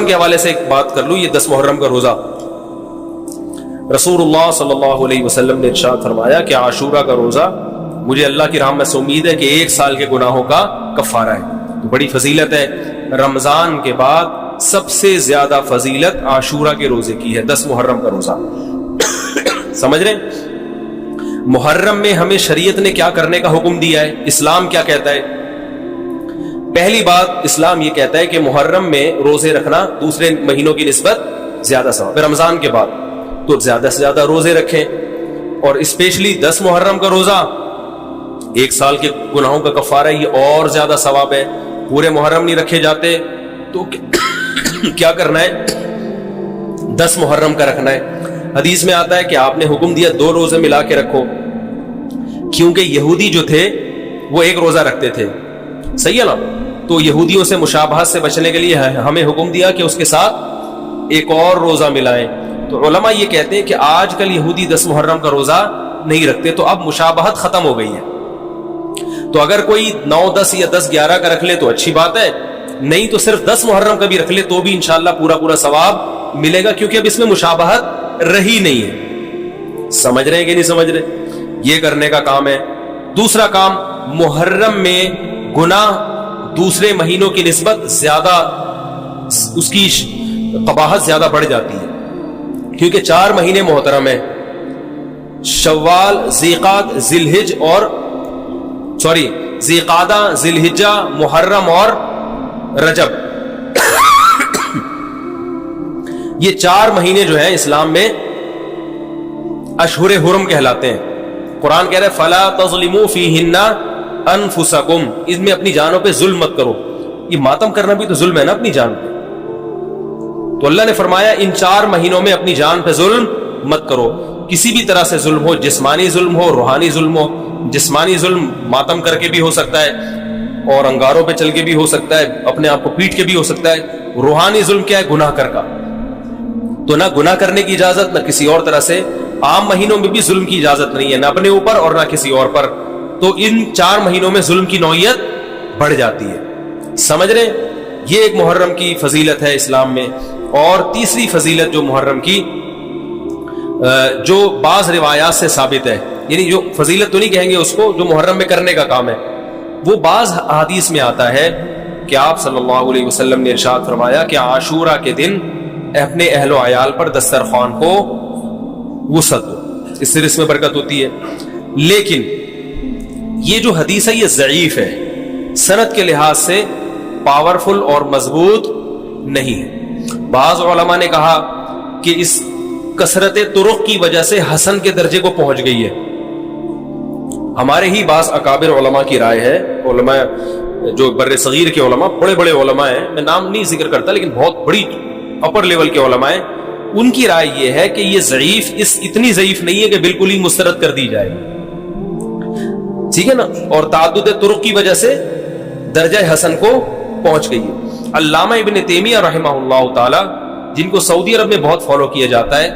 کے حوالے سے ایک بات کر لوں. یہ 10 محرم کا روزہ, رسول اللہ صلی اللہ علیہ وسلم نے ارشاد فرمایا کہ عاشورہ کا روزہ مجھے اللہ کی رحمت سے امید ہے کہ 1 سال کے گناہوں کا کفارہ ہے. تو بڑی فضیلت ہے. رمضان کے بعد سب سے زیادہ فضیلت عاشورہ کے روزے کی ہے, 10 محرم کا روزہ. سمجھ رہے ہیں؟ محرم میں ہمیں شریعت نے کیا کرنے کا حکم دیا ہے, اسلام کیا کہتا ہے؟ پہلی بات, اسلام یہ کہتا ہے کہ محرم میں روزے رکھنا دوسرے مہینوں کی نسبت زیادہ ثواب ہے. رمضان کے بعد تو زیادہ سے زیادہ روزے رکھیں, اور اسپیشلی 10 محرم کا روزہ 1 سال کے گناہوں کا کفارہ, یہ اور زیادہ ثواب ہے. پورے محرم نہیں رکھے جاتے تو کیا کرنا ہے, 10 محرم کا رکھنا ہے. حدیث میں آتا ہے کہ آپ نے حکم دیا 2 روزے ملا کے رکھو, کیونکہ یہودی جو تھے وہ 1 روزہ رکھتے تھے, صحیح ہے نا؟ تو یہودیوں سے مشابہت سے بچنے کے لیے ہمیں حکم دیا کہ اس کے ساتھ 1 اور روزہ ملائیں. تو علماء یہ کہتے ہیں کہ آج کل یہودی 10 محرم کا روزہ نہیں رکھتے, تو اب مشابہت ختم ہو گئی ہے. تو اگر کوئی 9, 10 یا 10, 11 کا رکھ لے تو اچھی بات ہے, نہیں تو صرف 10 محرم کا بھی رکھ لے تو بھی انشاءاللہ پورا ثواب ملے گا, کیونکہ اب اس میں مشابہت رہی نہیں ہے. سمجھ رہے ہیں کہ نہیں سمجھ رہے؟ یہ کرنے کا کام ہے. دوسرا کام, محرم میں گناہ دوسرے مہینوں کی نسبت زیادہ, اس کی قباحت زیادہ بڑھ جاتی ہے, کیونکہ 4 مہینے محترم ہیں, شوال, ذیقعدہ, ذیقعدہ, ذی الحجہ, محرم اور رجب. یہ 4 مہینے جو ہیں اسلام میں اشہر حرم کہلاتے ہیں. قرآن کہہ رہے فلا تظلموا فیہن انفسکم, اس میں اپنی جانوں پہ ظلم مت کرو. یہ ماتم کرنا بھی تو ظلم ہے نا اپنی جان پہ. تو اللہ نے فرمایا ان 4 مہینوں میں اپنی جان پہ ظلم مت کرو. کسی بھی طرح سے ظلم ہو, جسمانی ظلم ہو, روحانی ظلم ہو. جسمانی ظلم ماتم کر کے بھی ہو سکتا ہے, اور انگاروں پہ چل کے بھی ہو سکتا ہے, اپنے آپ کو پیٹ کے بھی ہو سکتا ہے. روحانی ظلم کیا ہے؟ گناہ کر کا. تو نہ گناہ کرنے کی اجازت, نہ کسی اور طرح سے. عام مہینوں میں بھی ظلم کی اجازت نہیں ہے, نہ اپنے اوپر اور نہ کسی اور پر. تو ان 4 مہینوں میں ظلم کی نوعیت بڑھ جاتی ہے. سمجھ رہے ہیں؟ یہ ایک محرم کی فضیلت ہے اسلام میں. اور تیسری فضیلت جو محرم کی, جو بعض روایات سے ثابت ہے, یعنی جو فضیلت تو نہیں کہیں گے اس کو, جو محرم میں کرنے کا کام ہے, وہ بعض حدیث میں آتا ہے کہ آپ صلی اللہ علیہ وسلم نے ارشاد فرمایا کہ عاشورہ کے دن اپنے اہل و عیال پر دسترخوان کو وسعت دو, اس سے اس میں برکت ہوتی ہے. لیکن یہ جو حدیث ہے یہ ضعیف ہے, سند کے لحاظ سے پاورفل اور مضبوط نہیں ہے. بعض علماء نے کہا کہ اس کثرت طرق کی وجہ سے حسن کے درجے کو پہنچ گئی ہے. ہمارے ہی بعض اکابر علماء کی رائے ہے, علماء جو بر صغیر کے علماء, بڑے بڑے علماء ہیں, میں نام نہیں ذکر کرتا لیکن بہت بڑی اپر لیول کے علماء ہیں, ان کی رائے یہ ہے کہ یہ ضعیف, اتنی ضعیف نہیں ہے کہ بالکل ہی مسترد کر دی جائے, ٹھیک ہے نا, اور تعدد طرق کی وجہ سے درجہ حسن کو پہنچ گئی ہے. علامہ ابن تیمیہ رحمہ اللہ تعالی, جن کو سعودی عرب میں بہت فالو کیا جاتا ہے,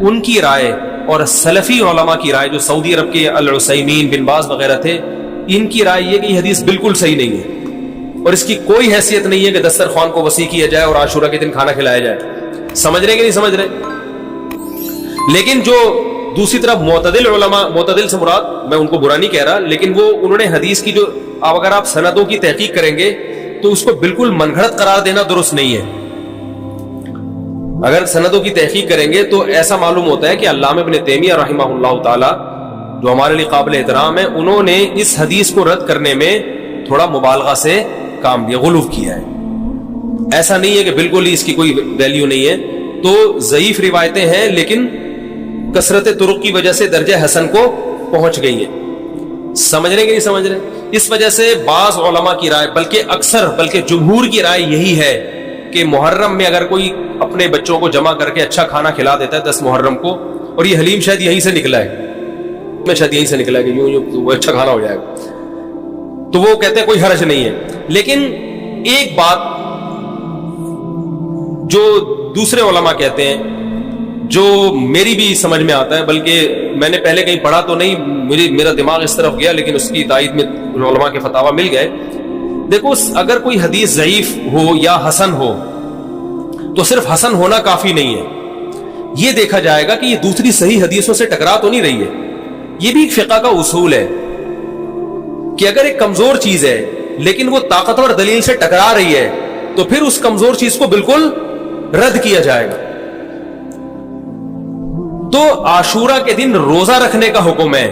ان کی رائے اور سلفی علماء کی رائے, جو سعودی عرب کے العثیمین, بن باز وغیرہ تھے, ان کی رائے یہ کہ یہ حدیث بالکل صحیح نہیں ہے, اور اس کی کوئی حیثیت نہیں ہے کہ دسترخوان کو وسیع کیا جائے اور عاشورہ کے دن کھانا کھلایا جائے. سمجھ رہے کہ نہیں سمجھ رہے؟ لیکن جو دوسری طرف معتدل علماء, معتدل سے مراد میں ان کو برا نہیں کہہ رہا, لیکن وہ انہوں نے حدیث کی جو, اگر آپ سندوں کی تحقیق کریں گے تو اس کو بالکل من گھڑت قرار دینا درست نہیں ہے. اگر سندوں کی تحقیق کریں گے تو ایسا معلوم ہوتا ہے کہ علامہ ابن تیمیہ رحمہ اللہ تعالی, جو ہمارے لیے قابل احترام ہے, انہوں نے اس حدیث کو رد کرنے میں تھوڑا مبالغہ سے کام لیا, غلو کیا ہے. ایسا نہیں ہے کہ بالکل ہی اس کی کوئی ویلیو نہیں ہے. تو ضعیف روایتیں ہیں لیکن کثرت طرق کی وجہ سے درجہ حسن کو پہنچ گئی ہے. سمجھ رہے کہ نہیں سمجھ رہے؟ اس وجہ سے بعض علماء کی رائے, بلکہ جمہور کی رائے یہی ہے کہ محرم میں اگر کوئی اپنے بچوں کو جمع کر کے اچھا کھانا کھلا دیتا ہے 10 محرم کو, اور یہ حلیم شاید یہیں سے نکلا ہے, میں شاید یہیں سے نکلا ہے کہ یوں اچھا کھانا ہو جائے گا, تو وہ کہتے ہیں کوئی حرج نہیں ہے. لیکن ایک بات جو دوسرے علماء کہتے ہیں, جو میری بھی سمجھ میں آتا ہے, بلکہ میں نے پہلے کہیں پڑھا تو نہیں, میرا دماغ اس طرف گیا, لیکن اس کی تائید میں علماء کے فتاوی مل گئے. دیکھو, اگر کوئی حدیث ضعیف ہو یا حسن ہو, تو صرف حسن ہونا کافی نہیں ہے، یہ دیکھا جائے گا کہ یہ دوسری صحیح حدیثوں سے ٹکرا تو نہیں رہی ہے. یہ بھی ایک فقہ کا اصول ہے کہ اگر ایک کمزور چیز ہے لیکن وہ طاقتور دلیل سے ٹکرا رہی ہے تو پھر اس کمزور چیز کو بالکل رد کیا جائے گا. تو عاشورہ کے دن روزہ رکھنے کا حکم ہے،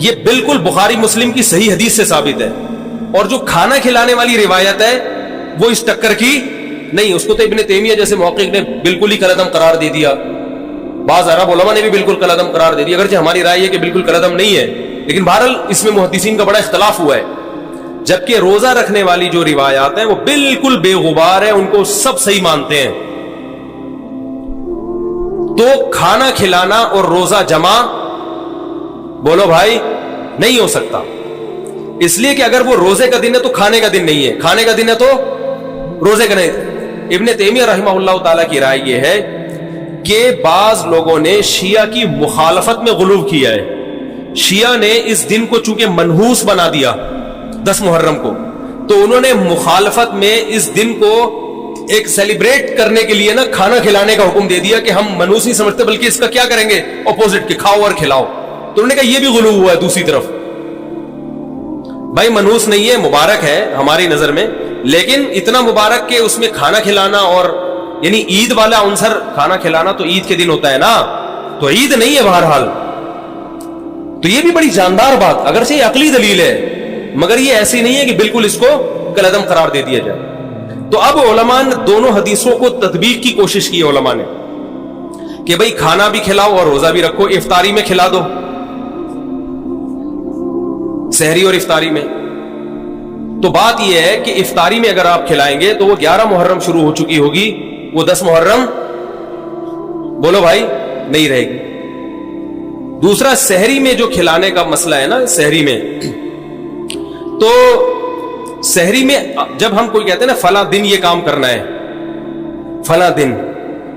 یہ بالکل بخاری مسلم کی صحیح حدیث سے ثابت ہے. اور جو کھانا کھلانے والی روایت ہے وہ اس ٹکر کی نہیں. اس کو تو ابن تیمیہ جیسے محقق نے بالکل ہی کالعدم قرار دے دیا، بعض عرب علماء نے بھی بالکل کالعدم قرار دے دیا، اگرچہ ہماری رائے ہے کہ بالکل کالعدم نہیں ہے، لیکن بہرحال اس میں محدثین کا بڑا اختلاف ہوا ہے. جبکہ روزہ رکھنے والی جو روایات ہیں وہ بالکل بے غبار ہے، ان کو سب صحیح مانتے ہیں. تو کھانا کھلانا اور روزہ جمع بولو بھائی نہیں ہو سکتا، اس لیے کہ اگر وہ روزے کا دن ہے تو کھانے کا دن نہیں ہے، کھانے کا دن ہے تو روزے کا نہیں. ابن تیمیہ رحمہ اللہ تعالیٰ کی رائے یہ ہے کہ بعض لوگوں نے شیعہ کی مخالفت میں غلو کیا ہے. شیعہ نے اس دن کو چونکہ منحوس بنا دیا 10 محرم کو، تو انہوں نے مخالفت میں اس دن کو ایک سیلیبریٹ کرنے کے لیے نا کھانا کھلانے کا حکم دے دیا کہ ہم منحوس نہیں سمجھتے بلکہ اس کا کیا کریں گے اپوزٹ، کہ کھاؤ اور کھلاؤ. تو انہوں نے کہا یہ بھی غلو ہوا ہے دوسری طرف. بھائی منحوس نہیں ہے، مبارک ہے ہماری نظر میں، لیکن اتنا مبارک کہ اس میں کھانا کھلانا اور یعنی عید والا عنصر، کھانا کھلانا تو عید کے دن ہوتا ہے نا، تو عید نہیں ہے بہرحال. تو یہ بھی بڑی جاندار بات، اگرچہ یہ عقلی دلیل ہے مگر یہ ایسی نہیں ہے کہ بالکل اس کو کالعدم قرار دے دیا جائے. تو اب علماء نے دونوں حدیثوں کو تطبیق کی کوشش کی علماء نے کہ بھئی کھانا بھی کھلاؤ اور روزہ بھی رکھو، افطاری میں کھلا دو، سحری اور افطاری میں. تو بات یہ ہے کہ افطاری میں اگر آپ کھلائیں گے تو وہ 11 محرم شروع ہو چکی ہوگی، وہ 10 محرم بولو بھائی نہیں رہے گی. دوسرا سحری میں جو کھلانے کا مسئلہ ہے نا، سحری میں تو سحری میں جب ہم کوئی کہتے ہیں نا فلاں دن یہ کام کرنا ہے فلاں دن،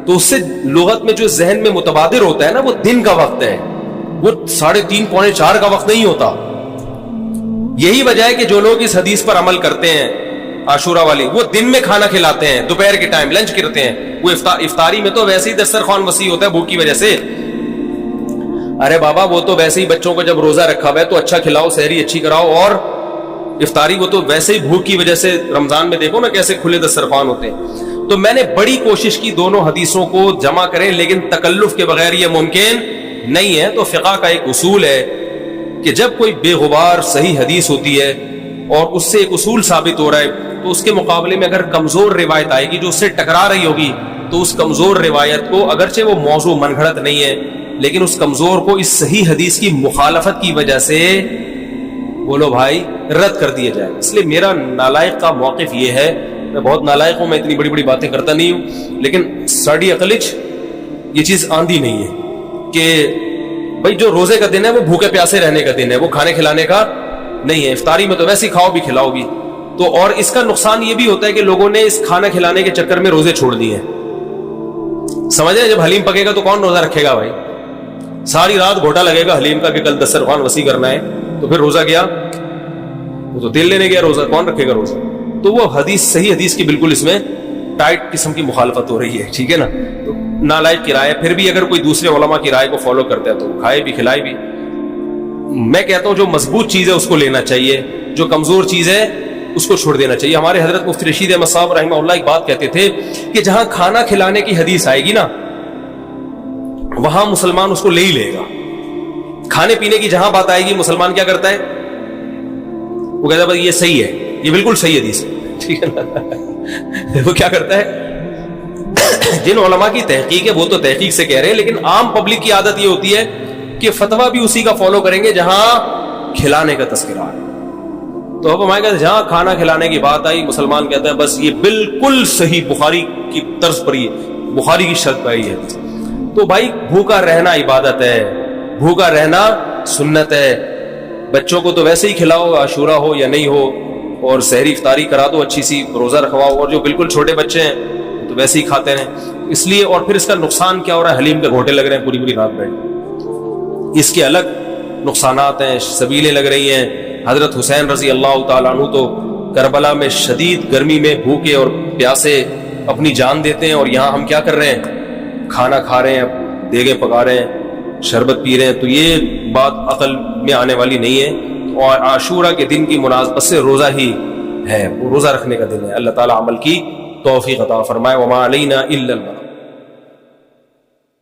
تو اس سے لغت میں جو ذہن میں متبادر ہوتا ہے نا وہ دن کا وقت ہے، وہ 3:30 پونے 4 کا وقت نہیں ہوتا. یہی وجہ ہے کہ جو لوگ اس حدیث پر عمل کرتے ہیں عاشورہ والی، وہ دن میں کھانا کھلاتے ہیں، دوپہر کے ٹائم لنچ کرتے ہیں. وہ افطاری میں تو ویسے ہی دسترخوان وسیع ہوتا ہے بھوک کی وجہ سے. ارے بابا وہ تو ویسے ہی بچوں کو جب روزہ رکھا ہوا ہے تو اچھا کھلاؤ، سحری اچھی کراؤ، اور افطاری وہ تو ویسے ہی بھوک کی وجہ سے رمضان میں دیکھو نا کیسے کھلے دسترخوان ہوتے ہیں. تو میں نے بڑی کوشش کی دونوں حدیثوں کو جمع کریں، لیکن تکلف کے بغیر یہ ممکن نہیں ہے. تو فقہ کا ایک اصول ہے کہ جب کوئی بے غبار صحیح حدیث ہوتی ہے اور اس سے ایک اصول ثابت ہو رہا ہے تو اس کے مقابلے میں اگر کمزور روایت آئے گی جو اس سے ٹکرا رہی ہوگی تو اس کمزور روایت کو، اگرچہ وہ موضوع من گھڑت نہیں ہے لیکن اس کمزور کو اس صحیح حدیث کی مخالفت کی وجہ سے بولو بھائی رد کر دیا جائے. اس لیے میرا نالائق کا موقف یہ ہے، میں بہت نالائق ہوں، میں اتنی بڑی بڑی باتیں کرتا نہیں ہوں، لیکن ساڑی عقلچ یہ چیز آندھی نہیں ہے کہ بھائی جو روزے کا دن ہے وہ بھوکے پیاسے رہنے کا دن ہے، وہ کھانے کھلانے کا نہیں ہے. افطاری میں تو ویسے ہی کھاؤ بھی کھلاؤ بھی. تو اور اس کا نقصان یہ بھی ہوتا ہے کہ لوگوں نے اس کھانا کھلانے کے چکر میں روزے چھوڑ دیے. سمجھ رہے ہیں، جب حلیم پکے گا تو کون روزہ رکھے گا بھائی؟ ساری رات گھوٹا لگے گا حلیم کا کہ کل دسترخوان وسیع کرنا ہے، تو پھر روزہ گیا، وہ تو تیل لینے گیا، روزہ کون رکھے گا روزہ؟ تو وہ حدیث صحیح حدیث کی بالکل اس میں ٹائٹ قسم کی مخالفت ہو رہی ہے. ٹھیک ہے نا؟ تو نالائق کی رائے. پھر بھی اگر کوئی دوسرے علماء کی رائے کو فالو کرتا ہے تو کھائے بھی کھلائے بھی. میں کہتا ہوں جو مضبوط چیز ہے اس کو لینا چاہیے، جو کمزور چیز ہے اس کو چھوڑ دینا چاہیے. ہمارے حضرت مفتی رشید احمد صاحب رحمہ اللہ ایک بات کہتے تھے کہ جہاں کھانا کھلانے کی حدیث آئے گی نا وہاں مسلمان اس کو لے ہی لے گا. کھانے پینے کی جہاں بات آئے گی مسلمان کیا کرتا ہے؟ وہ کہتا ہے بھائی یہ صحیح ہے، یہ بالکل صحیح حدیث ہے. ٹھیک ہے نا؟ وہ کیا کرتا ہے؟ جن علماء کی تحقیق ہے وہ تو تحقیق سے کہہ رہے ہیں، لیکن عام پبلک کی عادت یہ ہوتی ہے کہ فتویٰ بھی اسی کا فالو کریں گے جہاں کھلانے کا تذکرہ ہے. تو اب ہمارے کہتے جہاں کھانا کھلانے کی بات آئی مسلمان کہتا ہے بس یہ بالکل صحیح بخاری کی طرز پر، یہ بخاری کی شرط پر ہے. تو بھائی بھوکا رہنا عبادت ہے، بھوکا رہنا سنت ہے. بچوں کو تو ویسے ہی کھلاؤ عاشورہ ہو یا نہیں ہو، اور سحری افطاری کرا دو اچھی سی، روزہ رکھواؤ. اور جو بالکل چھوٹے بچے ہیں تو ویسے ہی کھاتے ہیں. اس لیے اور پھر اس کا نقصان کیا ہو رہا ہے؟ حلیم کے گھوٹے لگ رہے ہیں پوری پوری رات بیٹھ، اس کے الگ نقصانات ہیں، سبیلیں لگ رہی ہیں. حضرت حسین رضی اللہ تعالیٰ عنہ تو کربلا میں شدید گرمی میں بھوکے اور پیاسے اپنی جان دیتے ہیں، اور یہاں ہم کیا کر رہے ہیں؟ کھانا کھا رہے ہیں، دیگیں پکا رہے ہیں، شربت پی رہے ہیں. تو یہ بات عقل میں آنے والی نہیں ہے. اور عاشورہ کے دن کی مناسبت سے روزہ ہی ہے، وہ روزہ رکھنے کا دن ہے. اللہ تعالیٰ عمل کی توفیق عطا فرمائے. وما علینا الا البلاغ.